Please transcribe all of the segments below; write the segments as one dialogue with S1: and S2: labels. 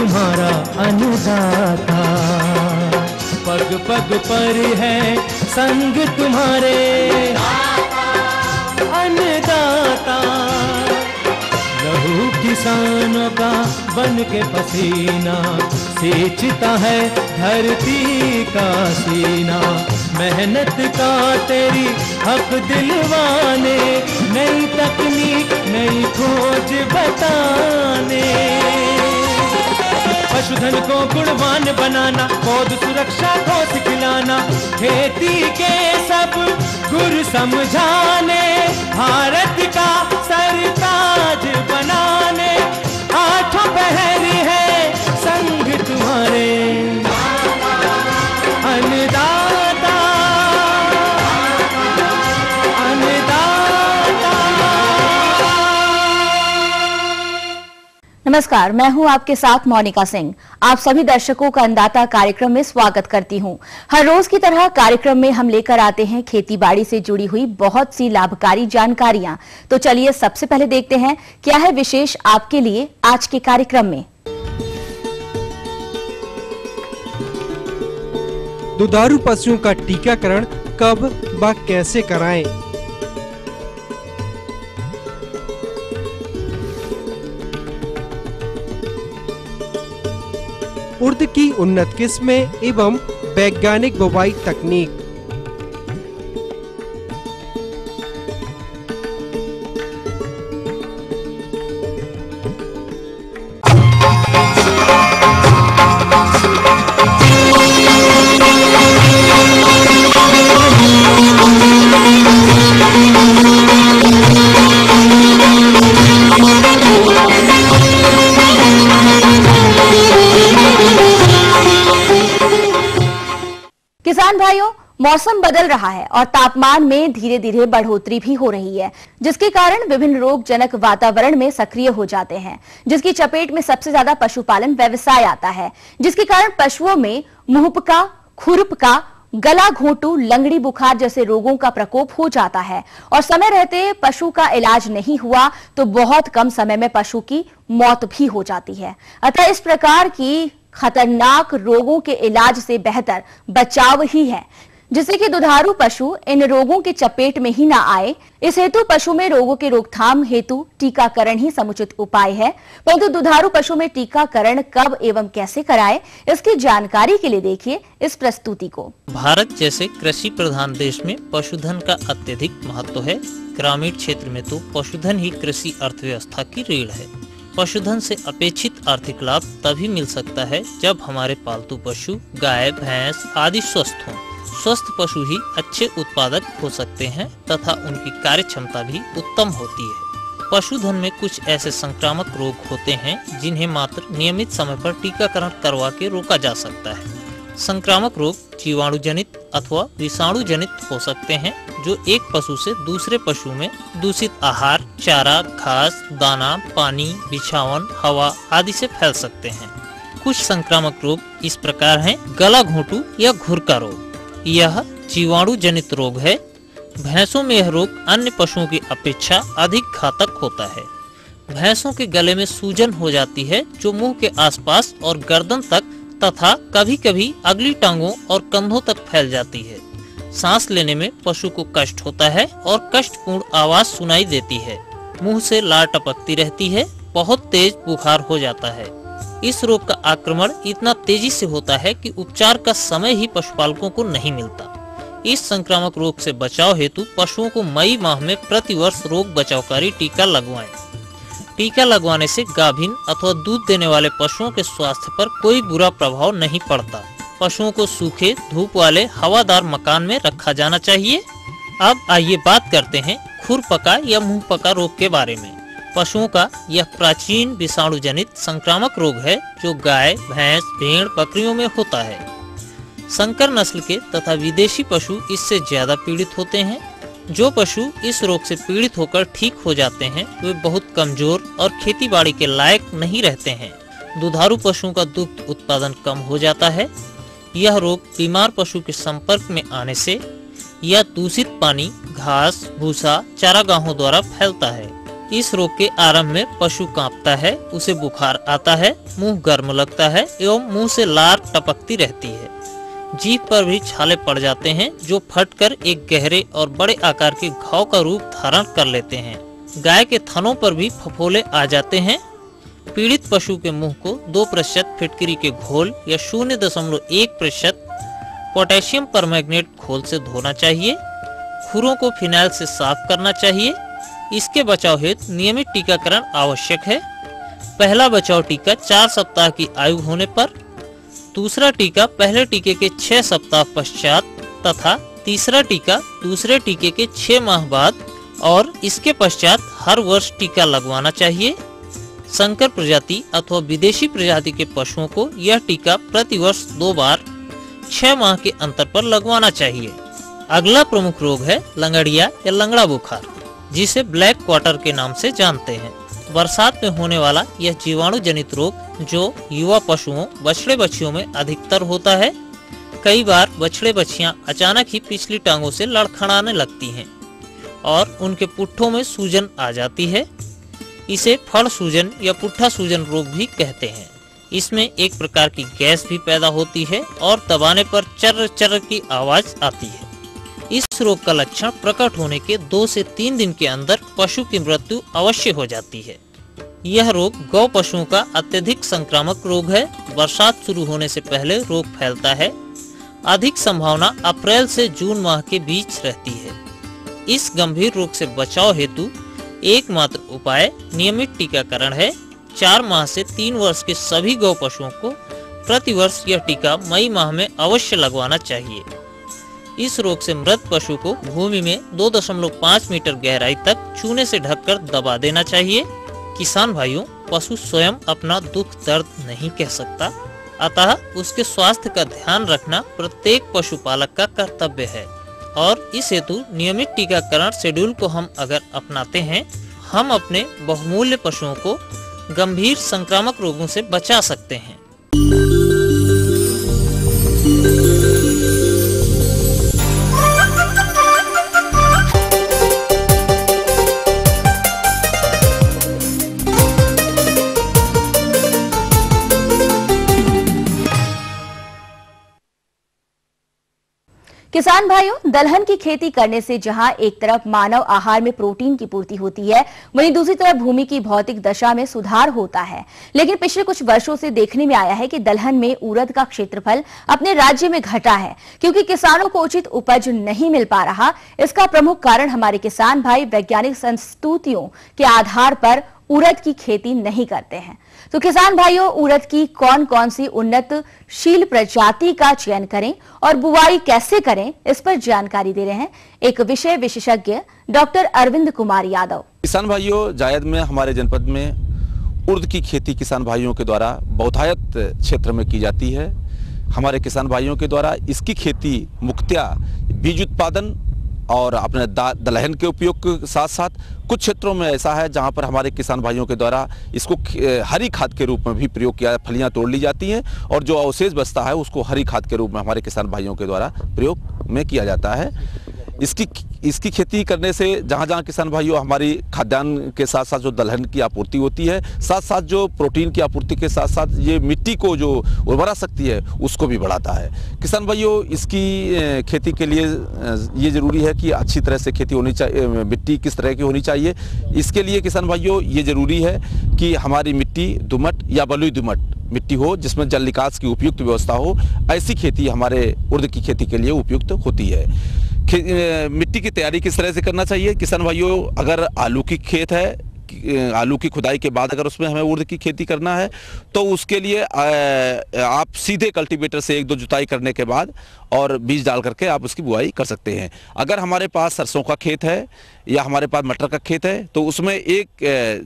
S1: तुम्हारा अन्नदाता, पग पग पर है संग तुम्हारे अन्नदाता। लहू किसानों का बन के पसीना सींचता है धरती का सीना। मेहनत का तेरी हक दिलवाने, नई तकनीक नई खोज बताने। पशुधन को गुणवान बनाना, पौध सुरक्षा को सिखलाना, खेती के सब गुर समझाने, भारत का सरताज बनाने। आठों पहर है संग तुम्हारे अन्नदाता, अन्नदाता।
S2: नमस्कार, मैं हूं आपके साथ मोनिका सिंह। आप सभी दर्शकों का अन्नदाता कार्यक्रम में स्वागत करती हूं। हर रोज की तरह कार्यक्रम में हम लेकर आते हैं खेती बाड़ी से जुड़ी हुई बहुत सी लाभकारी जानकारियां। तो चलिए सबसे पहले देखते हैं क्या है विशेष आपके लिए आज के कार्यक्रम में।
S3: दुधारू पशुओं का टीकाकरण कब व कैसे कराएं? उर्द की उन्नत किस्में एवं वैज्ञानिक बुवाई तकनीक।
S2: किसान भाइयों, मौसम बदल रहा है और तापमान में धीरे धीरे बढ़ोतरी भी हो रही है, जिसके कारण विभिन्न रोग जनक वातावरण में सक्रिय हो जाते हैं, जिसकी चपेट में सबसे ज्यादा पशुपालन व्यवसाय आता है, जिसके कारण पशुओं में मुंहपका, खुरपका, गला घोंटू, लंगड़ी बुखार जैसे रोगों का प्रकोप हो जाता है और समय रहते पशु का इलाज नहीं हुआ तो बहुत कम समय में पशु की मौत भी हो जाती है। अतः इस प्रकार की खतरनाक रोगों के इलाज से बेहतर बचाव ही है, जिससे कि दुधारू पशु इन रोगों के चपेट में ही ना आए। इस हेतु पशु में रोगों के रोकथाम हेतु टीकाकरण ही समुचित उपाय है। परंतु दुधारू पशु में टीकाकरण कब एवं कैसे कराएं, इसकी जानकारी के लिए देखिए इस प्रस्तुति को।
S4: भारत जैसे कृषि प्रधान देश में पशुधन का अत्यधिक महत्व है। ग्रामीण क्षेत्र में तो पशुधन ही कृषि अर्थव्यवस्था की रीढ़ है। पशुधन से अपेक्षित आर्थिक लाभ तभी मिल सकता है जब हमारे पालतू पशु गाय, भैंस आदि स्वस्थ हों। स्वस्थ पशु ही अच्छे उत्पादक हो सकते हैं तथा उनकी कार्य क्षमता भी उत्तम होती है। पशुधन में कुछ ऐसे संक्रामक रोग होते हैं जिन्हें मात्र नियमित समय पर टीकाकरण करवा के रोका जा सकता है। संक्रामक रोग जीवाणु जनित अथवा विषाणु जनित हो सकते हैं, जो एक पशु से दूसरे पशु में दूषित आहार, चारा, घास, दाना, पानी, बिछावन, हवा आदि से फैल सकते हैं। कुछ संक्रामक रोग इस प्रकार हैं: गला घोंटू या घुरका रोग, यह जीवाणु जनित रोग है। भैंसों में यह रोग अन्य पशुओं की अपेक्षा अधिक घातक होता है। भैंसों के गले में सूजन हो जाती है जो मुंह के आसपास और गर्दन तक तथा कभी कभी अगली टांगों और कंधों तक फैल जाती है। सांस लेने में पशु को कष्ट होता है और कष्टपूर्ण आवाज सुनाई देती है। मुंह से लार टपकती रहती है। बहुत तेज बुखार हो जाता है। इस रोग का आक्रमण इतना तेजी से होता है कि उपचार का समय ही पशुपालकों को नहीं मिलता। इस संक्रामक रोग से बचाव हेतु पशुओं को मई माह में प्रतिवर्ष रोग बचावकारी टीका लगवाएं। टीका लगवाने से गाभिन अथवा दूध देने वाले पशुओं के स्वास्थ्य पर कोई बुरा प्रभाव नहीं पड़ता। पशुओं को सूखे, धूप वाले, हवादार मकान में रखा जाना चाहिए। अब आइए बात करते हैं खुरपका या मुंहपका रोग के बारे में। पशुओं का यह प्राचीन विषाणु जनित संक्रामक रोग है जो गाय, भैंस, भेड़, बकरियों में होता है। संकर नस्ल के तथा विदेशी पशु इससे ज्यादा पीड़ित होते हैं। जो पशु इस रोग से पीड़ित होकर ठीक हो जाते हैं वे बहुत कमजोर और खेती बाड़ी के लायक नहीं रहते हैं। दुधारू पशुओं का दुग्ध उत्पादन कम हो जाता है। यह रोग बीमार पशु के संपर्क में आने से या दूषित पानी, घास, भूसा, चारागाहों द्वारा फैलता है। इस रोग के आरंभ में पशु कांपता है, उसे बुखार आता है, मुंह गर्म लगता है एवं मुंह से लार टपकती रहती है। जीभ पर भी छाले पड़ जाते हैं जो फटकर एक गहरे और बड़े आकार के घाव का रूप धारण कर लेते हैं। गाय के थनों पर भी फफोले आ जाते हैं। पीड़ित पशु के मुंह को 2% फिटकरी के घोल या 0.1% पोटेशियम परमैंगनेट घोल से धोना चाहिए। खुरों को फिनाइल से साफ करना चाहिए। इसके बचाव हेतु नियमित टीकाकरण आवश्यक है। पहला बचाव टीका 4 सप्ताह की आयु होने पर, दूसरा टीका पहले टीके के 6 सप्ताह पश्चात तथा तीसरा टीका दूसरे टीके के 6 माह बाद और इसके पश्चात हर वर्ष टीका लगवाना चाहिए। संकर प्रजाति अथवा विदेशी प्रजाति के पशुओं को यह टीका प्रति वर्ष 2 बार 6 माह के अंतर पर लगवाना चाहिए। अगला प्रमुख रोग है लंगड़िया या लंगड़ा बुखार, जिसे ब्लैक क्वार्टर के नाम से जानते हैं। बरसात में होने वाला यह जीवाणु जनित रोग जो युवा पशुओं बछड़े बछियों में अधिकतर होता है। कई बार बछड़े बछियां अचानक ही पिछली टांगों से लड़खड़ाने लगती हैं और उनके पुट्ठों में सूजन आ जाती है। इसे फड़ सूजन या पुट्ठा सूजन रोग भी कहते हैं। इसमें एक प्रकार की गैस भी पैदा होती है और दबाने पर चर्र चर्र की आवाज आती है। इस रोग का लक्षण प्रकट होने के 2 से 3 दिन के अंदर पशु की मृत्यु अवश्य हो जाती है। यह रोग गौ पशुओं का अत्यधिक संक्रामक रोग है। बरसात शुरू होने से पहले रोग फैलता है। अधिक संभावना अप्रैल से जून माह के बीच रहती है। इस गंभीर रोग से बचाव हेतु एकमात्र उपाय नियमित टीकाकरण है। 4 माह से 3 वर्ष के सभी गौ पशुओं को प्रतिवर्ष यह टीका मई माह में अवश्य लगवाना चाहिए। इस रोग से मृत पशु को भूमि में 2.5 मीटर गहराई तक चूने से ढककर दबा देना चाहिए। किसान भाइयों, पशु स्वयं अपना दुख दर्द नहीं कह सकता, अतः उसके स्वास्थ्य का ध्यान रखना प्रत्येक पशुपालक का कर्तव्य है और इस हेतु नियमित टीकाकरण शेड्यूल को हम अगर अपनाते हैं, हम अपने बहुमूल्य पशुओं को गंभीर संक्रामक रोगों से बचा सकते हैं।
S2: किसान भाइयों, दलहन की खेती करने से जहां एक तरफ मानव आहार में प्रोटीन की पूर्ति होती है, वहीं दूसरी तरफ भूमि की भौतिक दशा में सुधार होता है। लेकिन पिछले कुछ वर्षों से देखने में आया है कि दलहन में उड़द का क्षेत्रफल अपने राज्य में घटा है, क्योंकि किसानों को उचित उपज नहीं मिल पा रहा। इसका प्रमुख कारण हमारे किसान भाई वैज्ञानिक संस्तुतियों के आधार पर उड़द की खेती नहीं करते हैं। तो किसान भाइयों, उड़द की कौन कौन सी उन्नतशील प्रजाति का चयन करें और बुवाई कैसे करें, इस पर जानकारी दे रहे हैं एक विषय विशेषज्ञ डॉक्टर अरविंद कुमार यादव।
S5: किसान भाइयों, जायद में हमारे जनपद में उड़द की खेती किसान भाइयों के द्वारा बहुतायत क्षेत्र में की जाती है। हमारे किसान भाइयों के द्वारा इसकी खेती मुख्यतः बीज उत्पादन और अपने दलहन के उपयोग के साथ साथ कुछ क्षेत्रों में ऐसा है जहां पर हमारे किसान भाइयों के द्वारा इसको हरी खाद के रूप में भी प्रयोग किया, फलियां तोड़ ली जाती हैं और जो अवशेष बचता है उसको हरी खाद के रूप में हमारे किसान भाइयों के द्वारा प्रयोग में किया जाता है। इसकी खेती करने से जहाँ जहाँ किसान भाइयों हमारी खाद्यान्न के साथ साथ जो दलहन की आपूर्ति होती है, साथ साथ जो प्रोटीन की आपूर्ति के साथ साथ ये मिट्टी को जो उर्वरा शक्ति है उसको भी बढ़ाता है। किसान भाइयों, इसकी खेती के लिए ये ज़रूरी है कि अच्छी तरह से खेती होनी चाहिए। मिट्टी किस तरह की होनी चाहिए, इसके लिए किसान भाइयों ये ज़रूरी है कि हमारी मिट्टी दोमट या बलुई दोमट मिट्टी हो, जिसमें जल निकास की उपयुक्त व्यवस्था हो। ऐसी खेती हमारे उड़द की खेती के लिए उपयुक्त होती है। मिट्टी की तैयारी किस तरह से करना चाहिए किसान भाइयों? अगर आलू की खेत है, आलू की खुदाई के बाद अगर उसमें हमें उड़द की खेती करना है तो उसके लिए आप सीधे कल्टीवेटर से 1-2 जुताई करने के बाद और बीज डाल करके आप उसकी बुआई कर सकते हैं। अगर हमारे पास सरसों का खेत है या हमारे पास मटर का खेत है तो उसमें एक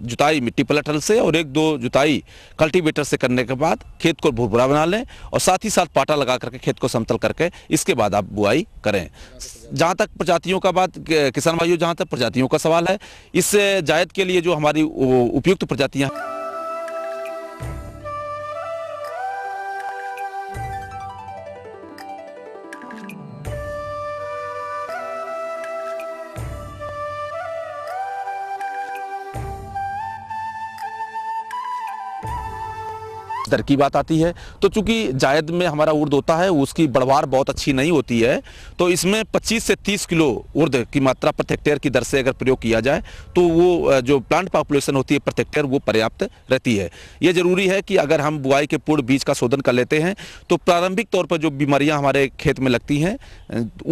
S5: जुताई मिट्टी पलटल से और 1-2 जुताई कल्टीवेटर से करने के बाद खेत को भुरभुरा बना लें और साथ ही साथ पाटा लगा करके खेत को समतल करके इसके बाद आप बुआई करें। जहाँ तक प्रजातियों का बात किसान भाइयों, जहाँ तक प्रजातियों का सवाल है, इस जायद के लिए जो हमारी उपयुक्त प्रजातियाँ दर की बात आती है तो चूंकि जायद में हमारा उर्द होता है उसकी बढ़वार बहुत अच्छी नहीं होती है, तो इसमें 25 से 30 किलो उर्द की मात्रा प्रति हेक्टेयर की दर से अगर प्रयोग किया जाए तो वो जो प्लांट पॉपुलेशन होती है प्रति हेक्टेयर वो पर्याप्त रहती है। ये जरूरी है कि अगर हम बुआई के पूर्व बीज का शोधन कर लेते हैं तो प्रारंभिक तौर पर जो बीमारियां हमारे खेत में लगती हैं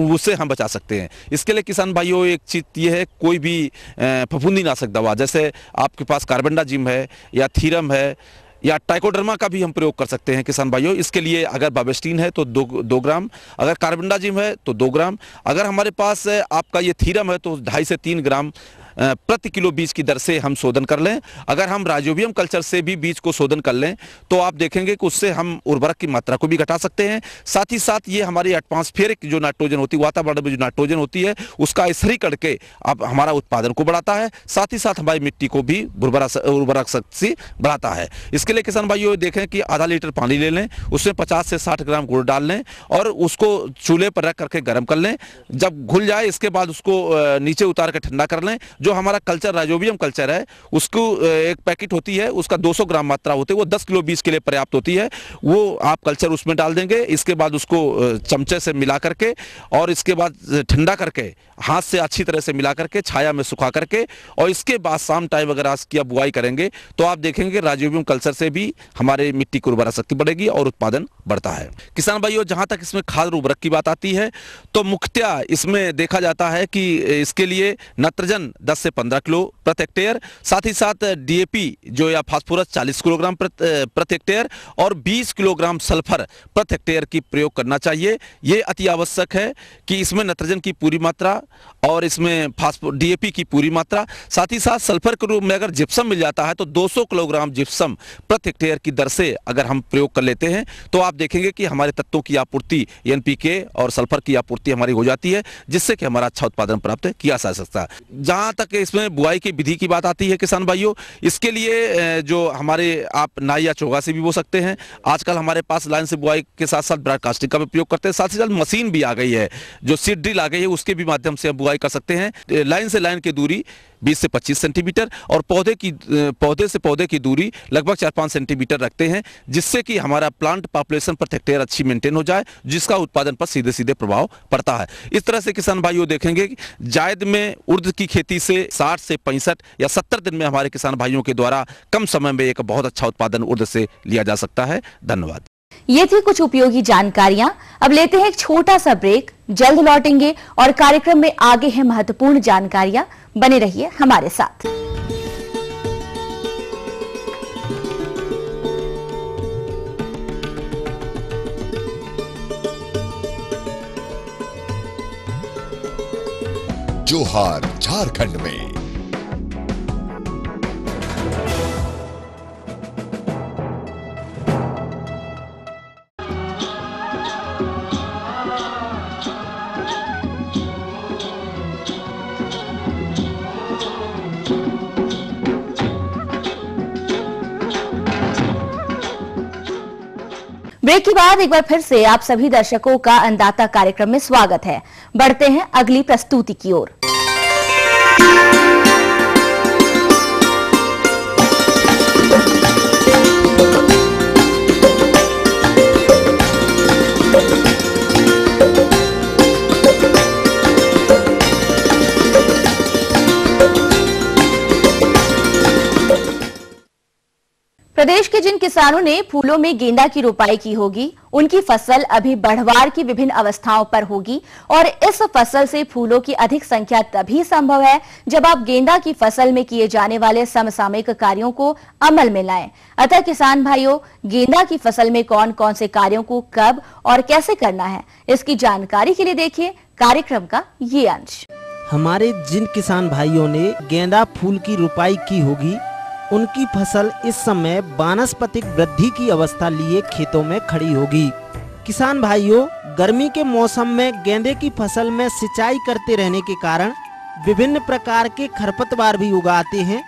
S5: उससे हम बचा सकते हैं। इसके लिए किसान भाइयों एक चीज़ ये है, कोई भी फफूंदीनाशक दवा जैसे आपके पास कार्बेंडाजिम है या थीरम है या ट्राइकोडर्मा का भी हम प्रयोग कर सकते हैं किसान भाइयों। इसके लिए अगर बावेस्टीन है तो 2 ग्राम, अगर कार्बेंडाजिम है तो 2 ग्राम, अगर हमारे पास आपका ये थीरम है तो 2.5 से 3 ग्राम प्रति किलो बीज की दर से हम शोधन कर लें। अगर हम राइजोबियम कल्चर से भी बीज को शोधन कर लें तो आप देखेंगे कि उससे हम उर्वरक की मात्रा को भी घटा सकते हैं। साथ ही साथ ये हमारी एटमॉस्फेरिक जो नाइट्रोजन होती है, वातावरण में जो नाइट्रोजन होती है उसका स्तरीकरण के अब हमारा उत्पादन को बढ़ाता है, साथ ही साथ हमारी मिट्टी को भी उर्वरक शक्ति बढ़ाता है। इसके लिए किसान भाइयों देखें कि आधा लीटर पानी ले लें, उसमें 50 से 60 ग्राम गुड़ डाल लें और उसको चूल्हे पर रख करके गर्म कर लें। जब घुल जाए इसके बाद उसको नीचे उतार कर ठंडा कर लें। जो हमारा कल्चर राइजोबियम कल्चर है उसको एक पैकेट होती है, उसका 200 ग्राम मात्रा होती है, वो 10 किलो बीज के लिए पर्याप्त होती है। वो आप कल्चर उसमें डाल देंगे। इसके बाद उसको चमचे से मिला करके और इसके बाद ठंडा करके हाथ से अच्छी तरह से मिला करके छाया में सुखा करके और इसके बाद शाम टाइम अगर आज की बुआई करेंगे तो आप देखेंगे राइजोबियम कल्चर से भी हमारे मिट्टी की उर्वरा शक्ति बढ़ेगी और उत्पादन बढ़ता है। किसान भाइयों जहां तक इसमें खाद और उर्वरक की बात आती है तो मुख्यतः इसमें देखा जाता है कि इसके लिए नाइट्रोजन 10 से 15 किलो प्रति हेक्टेयर, साथ ही साथ डीएपी जो या फास्फोरस 40 किलोग्राम प्रति हेक्टेयर और 20 किलोग्राम सल्फर प्रति हेक्टेयर की प्रयोग करना चाहिए। ये अति आवश्यक है कि इसमें नाइट्रोजन की पूरी मात्रा और इसमें डीएपी की पूरी मात्रा, साथ ही साथ सल्फर के रूप में अगर जिप्सम मिल जाता है तो 200 किलोग्राम जिप्सम प्रति हेक्टेयर की दर से अगर हम प्रयोग कर लेते हैं तो आप देखेंगे कि हमारे तत्वों की आपूर्ति एनपीके और सल्फर की आपूर्ति हमारी हो जाती है, जिससे कि हमारा अच्छा उत्पादन प्राप्त किया जा सकता है। जहां तक इसमें बुआई की विधि की बात आती है किसान भाइयों, इसके लिए जो हमारे आप नाई या चोगा से भी बो सकते हैं। आजकल हमारे पास लाइन से बुआई के साथ साथ ब्रॉडकास्टिंग का भी उपयोग करते हैं, साथ ही साथ मशीन भी आ गई है जो सीड ड्रिल आ गई है, उसके भी माध्यम से बुआई कर सकते हैं। लाइन से लाइन की दूरी 20 से 25 सेंटीमीटर और पौधे से पौधे की दूरी लगभग 4-5 सेंटीमीटर रखते हैं, जिससे कि हमारा प्लांट पॉपुलेशन प्रति हेक्टेयर अच्छी मेंटेन हो जाए, जिसका उत्पादन पर सीधे सीधे प्रभाव पड़ता है। इस तरह से किसान भाइयों देखेंगे कि जायद में उर्द की खेती से 60 से 65 या 70 दिन में हमारे किसान भाइयों के द्वारा कम समय में एक बहुत अच्छा उत्पादन उर्द से लिया जा सकता है। धन्यवाद।
S2: ये थी कुछ उपयोगी जानकारियां। अब लेते हैं एक छोटा सा ब्रेक, जल्द लौटेंगे और कार्यक्रम में आगे है महत्वपूर्ण जानकारियां। बने रहिए हमारे साथ।
S6: जोहार झारखंड में
S2: ब्रेक के बाद एक बार फिर से आप सभी दर्शकों का अन्नदाता कार्यक्रम में स्वागत है। बढ़ते हैं अगली प्रस्तुति की ओर। प्रदेश के जिन किसानों ने फूलों में गेंदा की रोपाई की होगी, उनकी फसल अभी बढ़वार की विभिन्न अवस्थाओं पर होगी और इस फसल से फूलों की अधिक संख्या तभी संभव है जब आप गेंदा की फसल में किए जाने वाले समसामयिक कार्यों को अमल में लाएं। अतः किसान भाइयों, गेंदा की फसल में कौन कौन से कार्यों को कब और कैसे करना है, इसकी जानकारी के लिए देखिए कार्यक्रम का ये अंश।
S7: हमारे जिन किसान भाइयों ने गेंदा फूल की रोपाई की होगी, उनकी फसल इस समय वानस्पतिक वृद्धि की अवस्था लिए खेतों में खड़ी होगी। किसान भाइयों, गर्मी के मौसम में गेंदे की फसल में सिंचाई करते रहने के कारण विभिन्न प्रकार के खरपतवार भी उगाते हैं,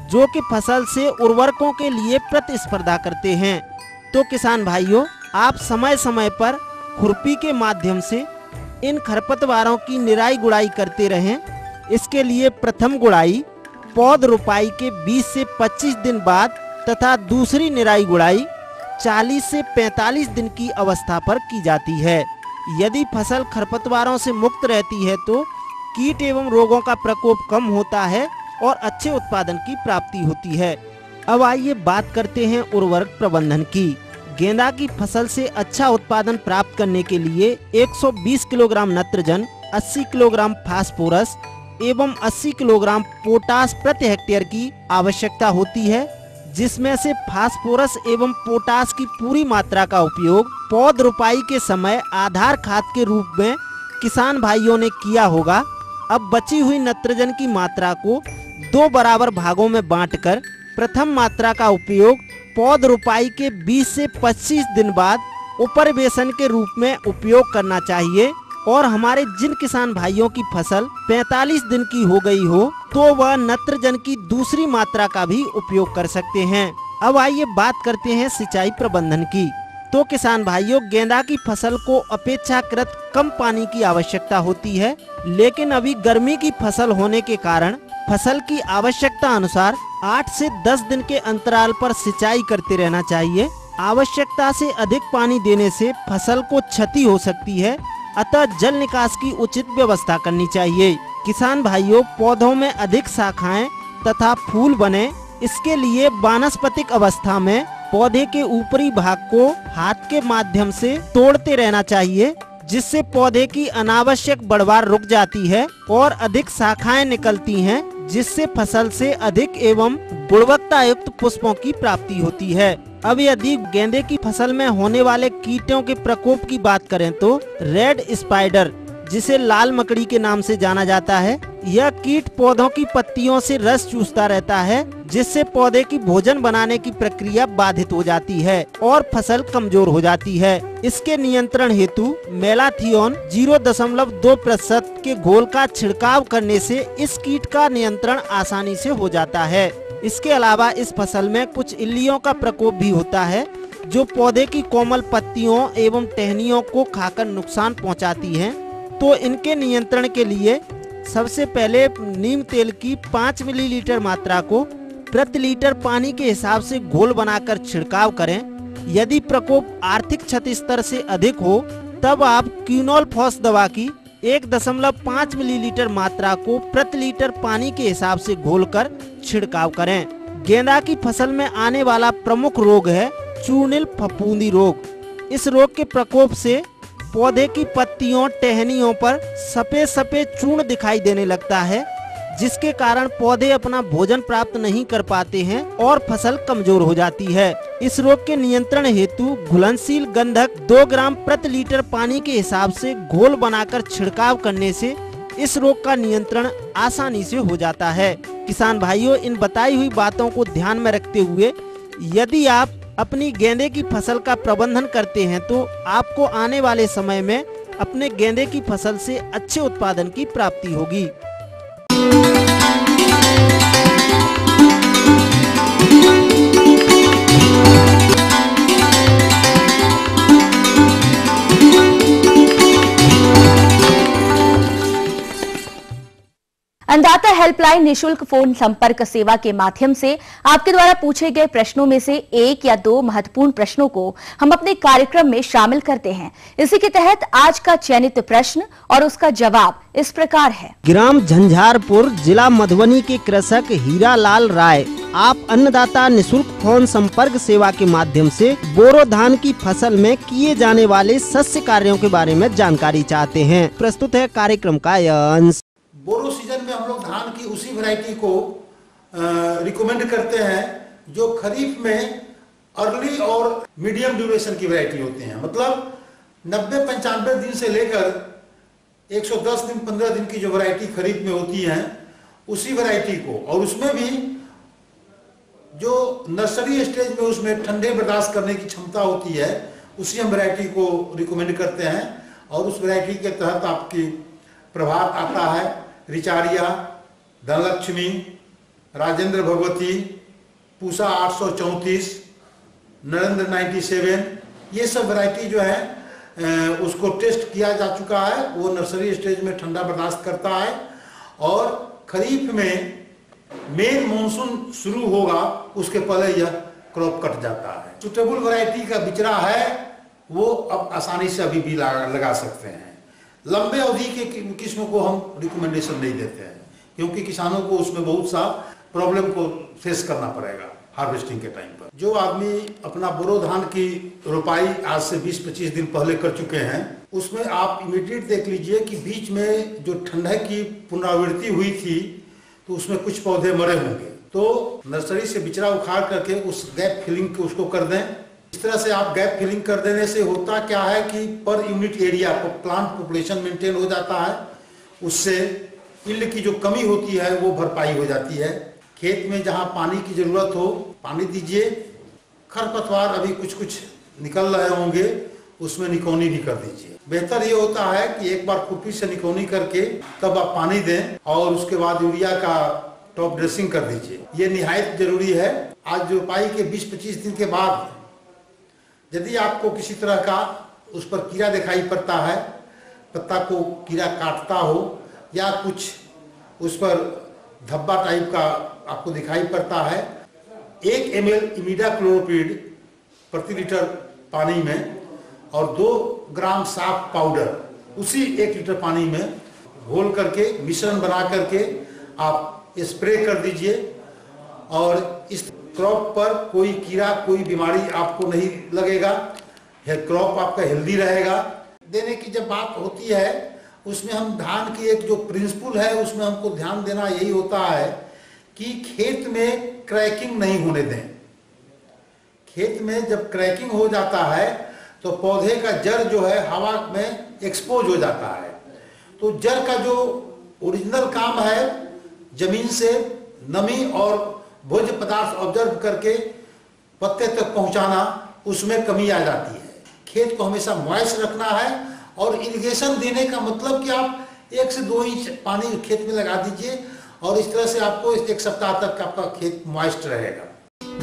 S7: जो कि फसल से उर्वरकों के लिए प्रतिस्पर्धा करते हैं। तो किसान भाइयों, आप समय समय पर खुरपी के माध्यम से इन खरपतवारों की निराई गुड़ाई करते रहें। इसके लिए प्रथम गुड़ाई पौध रोपाई के 20 से 25 दिन बाद तथा दूसरी निराई गुड़ाई 40 से 45 दिन की अवस्था पर की जाती है। यदि फसल खरपतवारों से मुक्त रहती है तो कीट एवं रोगों का प्रकोप कम होता है और अच्छे उत्पादन की प्राप्ति होती है। अब आइए बात करते हैं उर्वरक प्रबंधन की। गेंदा की फसल से अच्छा उत्पादन प्राप्त करने के लिए 120 किलोग्राम नत्रजन, 80 किलोग्राम फास्फोरस एवं 80 किलोग्राम पोटास प्रति हेक्टेयर की आवश्यकता होती है, जिसमें से फास्फोरस एवं पोटास की पूरी मात्रा का उपयोग पौध रोपाई के समय आधार खाद के रूप में किसान भाइयों ने किया होगा। अब बची हुई नत्रजन की मात्रा को 2 बराबर भागों में बांटकर प्रथम मात्रा का उपयोग पौध रोपाई के 20 से 25 दिन बाद उपरवेशन के रूप में उपयोग करना चाहिए। और हमारे जिन किसान भाइयों की फसल 45 दिन की हो गई हो तो वह नत्रजन की दूसरी मात्रा का भी उपयोग कर सकते हैं। अब आइए बात करते हैं सिंचाई प्रबंधन की। तो किसान भाइयों, गेंदा की फसल को अपेक्षाकृत कम पानी की आवश्यकता होती है, लेकिन अभी गर्मी की फसल होने के कारण फसल की आवश्यकता अनुसार 8 से 10 दिन के अंतराल पर सिंचाई करते रहना चाहिए। आवश्यकता से अधिक पानी देने से फसल को क्षति हो सकती है, अतः जल निकास की उचित व्यवस्था करनी चाहिए। किसान भाइयों, पौधों में अधिक शाखाएं तथा फूल बने, इसके लिए वानस्पतिक अवस्था में पौधे के ऊपरी भाग को हाथ के माध्यम से तोड़ते रहना चाहिए, जिससे पौधे की अनावश्यक बढ़वार रुक जाती है और अधिक शाखाएं निकलती हैं, जिससे फसल से अधिक एवं गुणवत्ता युक्त पुष्पों की प्राप्ति होती है। अब यदि गेंदे की फसल में होने वाले कीटों के प्रकोप की बात करें तो रेड स्पाइडर, जिसे लाल मकड़ी के नाम से जाना जाता है, यह कीट पौधों की पत्तियों से रस चूसता रहता है, जिससे पौधे की भोजन बनाने की प्रक्रिया बाधित हो जाती है और फसल कमजोर हो जाती है। इसके नियंत्रण हेतु मेलाथियोन 0.2% के घोल का छिड़काव करने से इस कीट का नियंत्रण आसानी से हो जाता है। इसके अलावा इस फसल में कुछ इल्लियों का प्रकोप भी होता है, जो पौधे की कोमल पत्तियों एवं टहनियों को खाकर नुकसान पहुंचाती हैं। तो इनके नियंत्रण के लिए सबसे पहले नीम तेल की 5 मिलीलीटर मात्रा को प्रति लीटर पानी के हिसाब से घोल बनाकर छिड़काव करें। यदि प्रकोप आर्थिक क्षति स्तर से अधिक हो तब आप क्विनोल फॉस दवा की 1.5 मिलीलीटर मात्रा को प्रति लीटर पानी के हिसाब से घोलकर छिड़काव करें। गेंदा की फसल में आने वाला प्रमुख रोग है चूर्णिल फफूंदी रोग। इस रोग के प्रकोप से पौधे की पत्तियों, टहनियों पर सफेद सफेद चूर्ण दिखाई देने लगता है, जिसके कारण पौधे अपना भोजन प्राप्त नहीं कर पाते हैं और फसल कमजोर हो जाती है। इस रोग के नियंत्रण हेतु घुलनशील गंधक 2 ग्राम प्रति लीटर पानी के हिसाब से घोल बनाकर छिड़काव करने से इस रोग का नियंत्रण आसानी से हो जाता है। किसान भाइयों, इन बताई हुई बातों को ध्यान में रखते हुए यदि आप अपनी गेंदे की फसल का प्रबंधन करते हैं तो आपको आने वाले समय में अपने गेंदे की फसल से अच्छे उत्पादन की प्राप्ति होगी।
S2: अन्नदाता हेल्पलाइन निशुल्क फोन संपर्क सेवा के माध्यम से आपके द्वारा पूछे गए प्रश्नों में से 1 या 2 महत्वपूर्ण प्रश्नों को हम अपने कार्यक्रम में शामिल करते हैं। इसी के तहत आज का चयनित प्रश्न और उसका जवाब इस प्रकार है।
S7: ग्राम झंझारपुर, जिला मधुबनी के कृषक हीरा लाल राय, आप अन्नदाता निशुल्क फोन संपर्क सेवा के माध्यम से बोरो धान की फसल में किए जाने वाले शस्य कार्यों के बारे में जानकारी चाहते हैं। प्रस्तुत है कार्यक्रम का यह अंश।
S8: बोरो सीजन में हम लोग धान की उसी वैरायटी को रिकमेंड करते हैं जो खरीफ में अर्ली और मीडियम ड्यूरेशन की वैरायटी होते हैं। मतलब 90-95 दिन से लेकर 110 दिन 15 दिन की जो वैरायटी खरीफ में होती है उसी वैरायटी को, और उसमें भी जो नर्सरी स्टेज में उसमें ठंडे बर्दाश्त करने की क्षमता होती है उसी हम वैरायटी को रिकमेंड करते हैं। और उस वैरायटी के तहत आपकी प्रभात आता है रिचारिया, धनलक्ष्मी, राजेंद्र भगवती, पूसा 834, नरेंद्र 97, ये सब वैरायटी जो है उसको टेस्ट किया जा चुका है। वो नर्सरी स्टेज में ठंडा बर्दाश्त करता है और खरीफ में मेन मानसून शुरू होगा उसके पहले यह क्रॉप कट जाता है। सुटेबल वैरायटी का बिचड़ा है वो अब आसानी से अभी भी लगा सकते हैं। लंबे अवधि के किस्मों को हम रिकमेंडेशन नहीं देते हैं क्योंकि किसानों को उसमें बहुत सा प्रॉब्लम को फेस करना पड़ेगा हार्वेस्टिंग के टाइम पर। जो आदमी अपना बोरो धान की रोपाई आज से 20-25 दिन पहले कर चुके हैं उसमें आप इमीडिएट देख लीजिए कि बीच में जो ठंडक की पुनरावृत्ति हुई थी तो उसमें कुछ पौधे मरे होंगे। तो नर्सरी से बिचड़ा उखाड़ करके उस गैप फिलिंग को उसको कर दें। इस तरह से आप गैप फिलिंग कर देने से होता क्या है कि per unit area plant population maintain हो जाता है, उससे यील्ड की जो कमी होती है वो भरपाई हो जाती है। खेत में जहाँ पानी की जरूरत हो पानी दीजिए, खरपतवार अभी कुछ कुछ निकल रहे होंगे उसमें निकौनी भी कर दीजिए। बेहतर ये होता है कि एक बार खुरपी से निकौनी करके तब आप पानी दें और उसके बाद यूरिया का टॉप ड्रेसिंग कर दीजिए, ये निहायत जरूरी है। आज रोपाई के 20-25 दिन के बाद यदि आपको किसी तरह का उस पर कीड़ा दिखाई पड़ता है, पत्ता को कीड़ा काटता हो या कुछ उस पर धब्बा टाइप का आपको दिखाई पड़ता है, 1 ml इमिडाक्लोप्रिड प्रति लीटर पानी में और 2 ग्राम साफ पाउडर उसी 1 लीटर पानी में घोल करके मिश्रण बना करके आप स्प्रे कर दीजिए और इस क्रॉप पर कोई कीड़ा कोई बीमारी आपको नहीं लगेगा, क्रॉप आपका हेल्दी रहेगा। देने की जब बात होती है उसमें हम धान की एक जो प्रिंसिपल है उसमें हमको ध्यान देना यही होता है कि खेत में क्रैकिंग नहीं होने दें। खेत में जब क्रैकिंग हो जाता है तो पौधे का जड़ जो है हवा में एक्सपोज हो जाता है, तो जड़ का जो ओरिजिनल काम है जमीन से नमी और भोज्य पदार्थ ऑब्जर्व करके पत्ते तक पहुंचाना, उसमें कमी आ जाती है। खेत को हमेशा मॉइस्ट रखना है और इरिगेशन देने का मतलब कि आप 1 से 2 इंच पानी खेत में लगा दीजिए और इस तरह से आपको 1 सप्ताह तक आपका खेत मॉइस्ट रहेगा।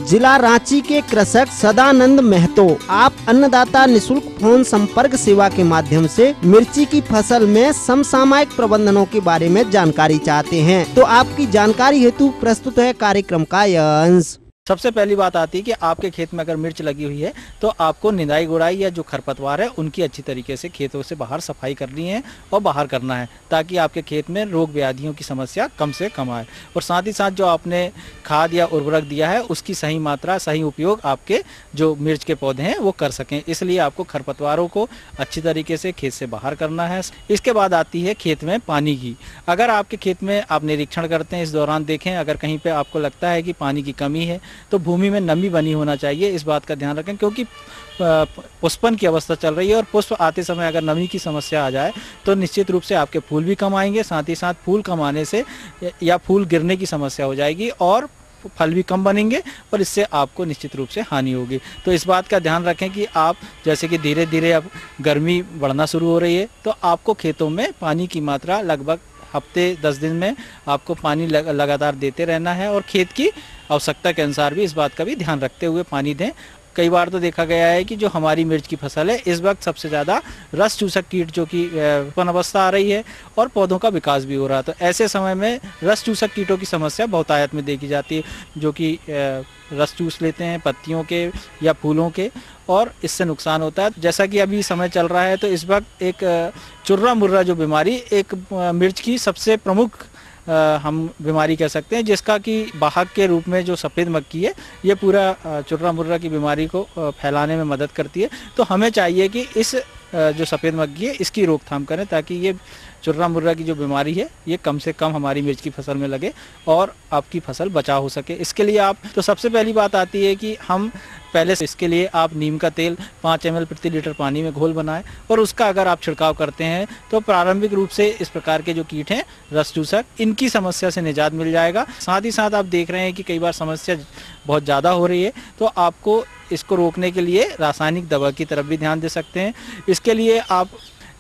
S7: जिला रांची के कृषक सदानंद महतो, आप अन्नदाता निशुल्क फोन संपर्क सेवा के माध्यम से मिर्ची की फसल में समसामयिक प्रबंधनों के बारे में जानकारी चाहते हैं तो आपकी जानकारी हेतु प्रस्तुत है कार्यक्रम का यह अंश।
S9: सबसे पहली बात आती है कि आपके खेत में अगर मिर्च लगी हुई है तो आपको निदाई गुड़ाई या जो खरपतवार है उनकी अच्छी तरीके से खेतों से बाहर सफाई करनी है और बाहर करना है ताकि आपके खेत में रोग व्याधियों की समस्या कम से कम आए। और साथ ही साथ जो आपने खाद या उर्वरक दिया है उसकी सही मात्रा सही उपयोग आपके जो मिर्च के पौधे हैं वो कर सकें, इसलिए आपको खरपतवारों को अच्छी तरीके से खेत से बाहर करना है। इसके बाद आती है खेत में पानी की। अगर आपके खेत में आप निरीक्षण करते हैं इस दौरान देखें अगर कहीं पर आपको लगता है कि पानी की कमी है तो भूमि में नमी बनी होना चाहिए, इस बात का ध्यान रखें क्योंकि पुष्पन की अवस्था चल रही है और पुष्प आते समय अगर नमी की समस्या आ जाए तो निश्चित रूप से आपके फूल भी कम आएंगे, साथ ही साथ फूल कम आने से या फूल गिरने की समस्या हो जाएगी और फल भी कम बनेंगे और इससे आपको निश्चित रूप से हानि होगी। तो इस बात का ध्यान रखें कि आप जैसे कि धीरे धीरे अब गर्मी बढ़ना शुरू हो रही है तो आपको खेतों में पानी की मात्रा लगभग हफ्ते 10 दिन में आपको पानी लगातार देते रहना है और खेत की आवश्यकता के अनुसार भी इस बात का भी ध्यान रखते हुए पानी दें। कई बार तो देखा गया है कि जो हमारी मिर्च की फसल है इस वक्त सबसे ज़्यादा रस चूसक कीट जो कि उत्पन्न अवस्था आ रही है और पौधों का विकास भी हो रहा है, तो ऐसे समय में रस चूसक कीटों की समस्या बहुतायत में देखी जाती है जो कि रस चूस लेते हैं पत्तियों के या फूलों के और इससे नुकसान होता है। जैसा कि अभी समय चल रहा है तो इस वक्त एक चुर्रा मुर्रा जो बीमारी एक मिर्च की सबसे प्रमुख हम बीमारी कह सकते हैं जिसका कि वाहक के रूप में जो सफ़ेद मक्खी है ये पूरा चुर्रा मुर्रा की बीमारी को फैलाने में मदद करती है। तो हमें चाहिए कि इस जो सफ़ेद मक्खी है इसकी रोकथाम करें ताकि ये चुर्रा मुर्रा की जो बीमारी है ये कम से कम हमारी मिर्च की फसल में लगे और आपकी फसल बचाव हो सके। इसके लिए आप तो सबसे पहली बात आती है कि हम पहले से इसके लिए आप नीम का तेल 5 ml प्रति लीटर पानी में घोल बनाएं और उसका अगर आप छिड़काव करते हैं तो प्रारंभिक रूप से इस प्रकार के जो कीट हैं रस चूसक इनकी समस्या से निजात मिल जाएगा। साथ ही साथ आप देख रहे हैं कि कई बार समस्या बहुत ज़्यादा हो रही है तो आपको इसको रोकने के लिए रासायनिक दवा की तरफ भी ध्यान दे सकते हैं। इसके लिए आप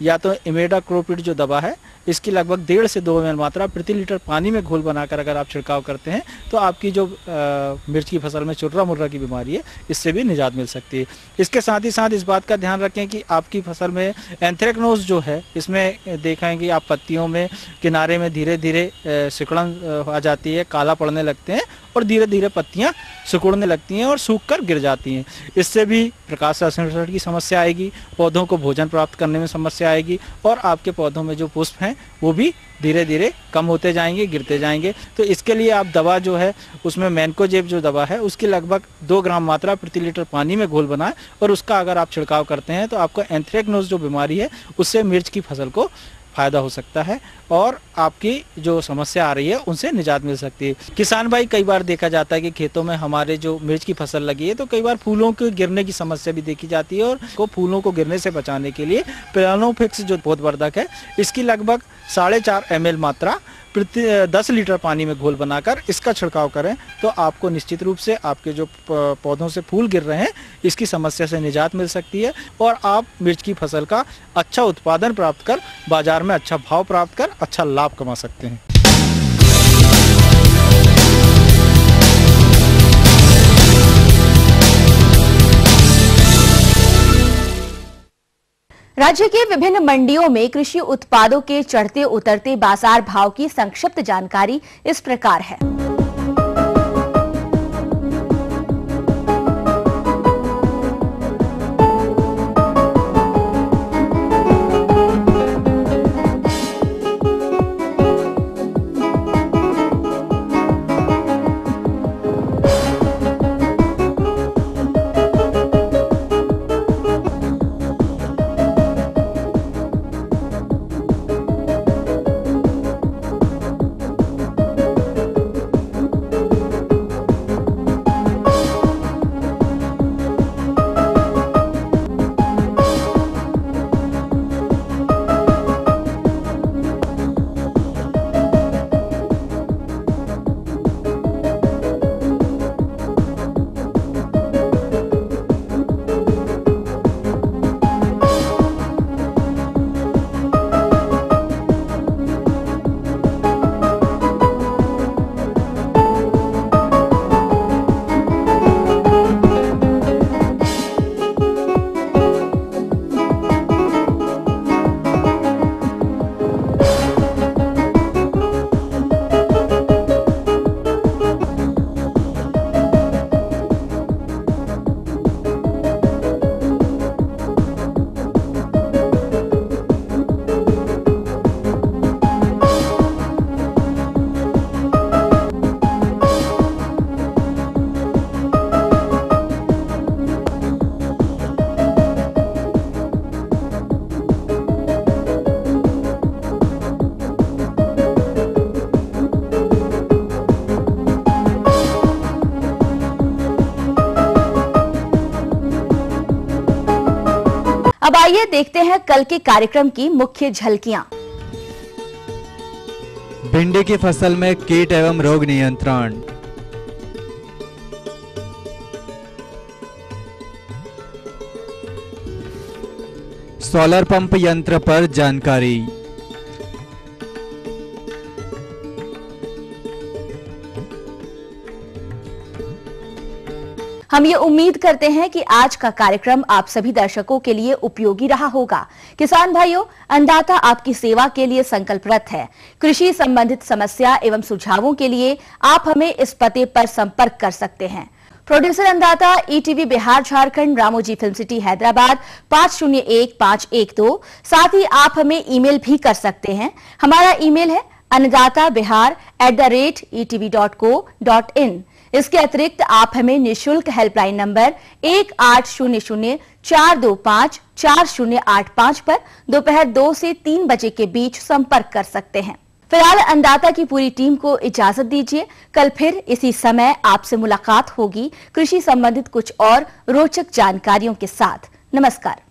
S9: या तो इमिडाक्लोप्रिड जो दवा है इसकी लगभग 1.5 से 2 ml मात्रा प्रति लीटर पानी में घोल बनाकर अगर आप छिड़काव करते हैं तो आपकी जो मिर्च की फसल में चुर्रा मुर्रा की बीमारी है इससे भी निजात मिल सकती है। इसके साथ ही साथ इस बात का ध्यान रखें कि आपकी फसल में एंथ्रेक्नोज जो है इसमें देखेंगे आप पत्तियों में किनारे में धीरे धीरे सिकुड़न आ जाती है, काला पड़ने लगते हैं और धीरे धीरे पत्तियां सिकुड़ने लगती हैं और सूख कर गिर जाती हैं। इससे भी प्रकाश संश्लेषण की समस्या आएगी, पौधों को भोजन प्राप्त करने में समस्या आएगी और आपके पौधों में जो पुष्प हैं वो भी धीरे धीरे कम होते जाएंगे, गिरते जाएंगे। तो इसके लिए आप दवा जो है उसमें मैनकोजेब जो दवा है उसकी लगभग 2 ग्राम मात्रा प्रति लीटर पानी में घोल बनाएं और उसका अगर आप छिड़काव करते हैं तो आपको एंथ्रेक्नोज जो बीमारी है उससे मिर्च की फसल को फायदा हो सकता है और आपकी जो समस्या आ रही है उनसे निजात मिल सकती है। किसान भाई, कई बार देखा जाता है कि खेतों में हमारे जो मिर्च की फसल लगी है तो कई बार फूलों के गिरने की समस्या भी देखी जाती है और फूलों को गिरने से बचाने के लिए प्लानोफिक्स जो पौधवर्धक है इसकी लगभग 4.5 ml मात्रा प्रति 10 लीटर पानी में घोल बनाकर इसका छिड़काव करें तो आपको निश्चित रूप से आपके जो पौधों से फूल गिर रहे हैं इसकी समस्या से निजात मिल सकती है और आप मिर्च की फसल का अच्छा उत्पादन प्राप्त कर बाजार में अच्छा भाव प्राप्त कर अच्छा लाभ कमा सकते हैं।
S2: राज्य के विभिन्न मंडियों में कृषि उत्पादों के चढ़ते उतरते बाजार भाव की संक्षिप्त जानकारी इस प्रकार है। अब आइए देखते हैं कल के कार्यक्रम की मुख्य झलकियां।
S1: भिंडी की फसल में कीट एवं रोग नियंत्रण, सोलर पंप यंत्र पर जानकारी,
S2: हम ये उम्मीद करते हैं कि आज का कार्यक्रम आप सभी दर्शकों के लिए उपयोगी रहा होगा। किसान भाइयों, अन्नदाता आपकी सेवा के लिए संकल्परत है। कृषि संबंधित समस्या एवं सुझावों के लिए आप हमें इस पते पर संपर्क कर सकते हैं। प्रोड्यूसर अन्नदाता, ETV Bihar Jharkhand, Ramoji film city Hyderabad 501512। साथ ही आप हमें ईमेल भी कर सकते हैं। हमारा ईमेल है annadatabihar@etv.co.in। इसके अतिरिक्त आप हमें निःशुल्क हेल्पलाइन नंबर 1800-425-4085 पर दोपहर 2 से 3 बजे के बीच संपर्क कर सकते हैं। फिलहाल अन्नदाता की पूरी टीम को इजाजत दीजिए। कल फिर इसी समय आपसे मुलाकात होगी कृषि संबंधित कुछ और रोचक जानकारियों के साथ। नमस्कार।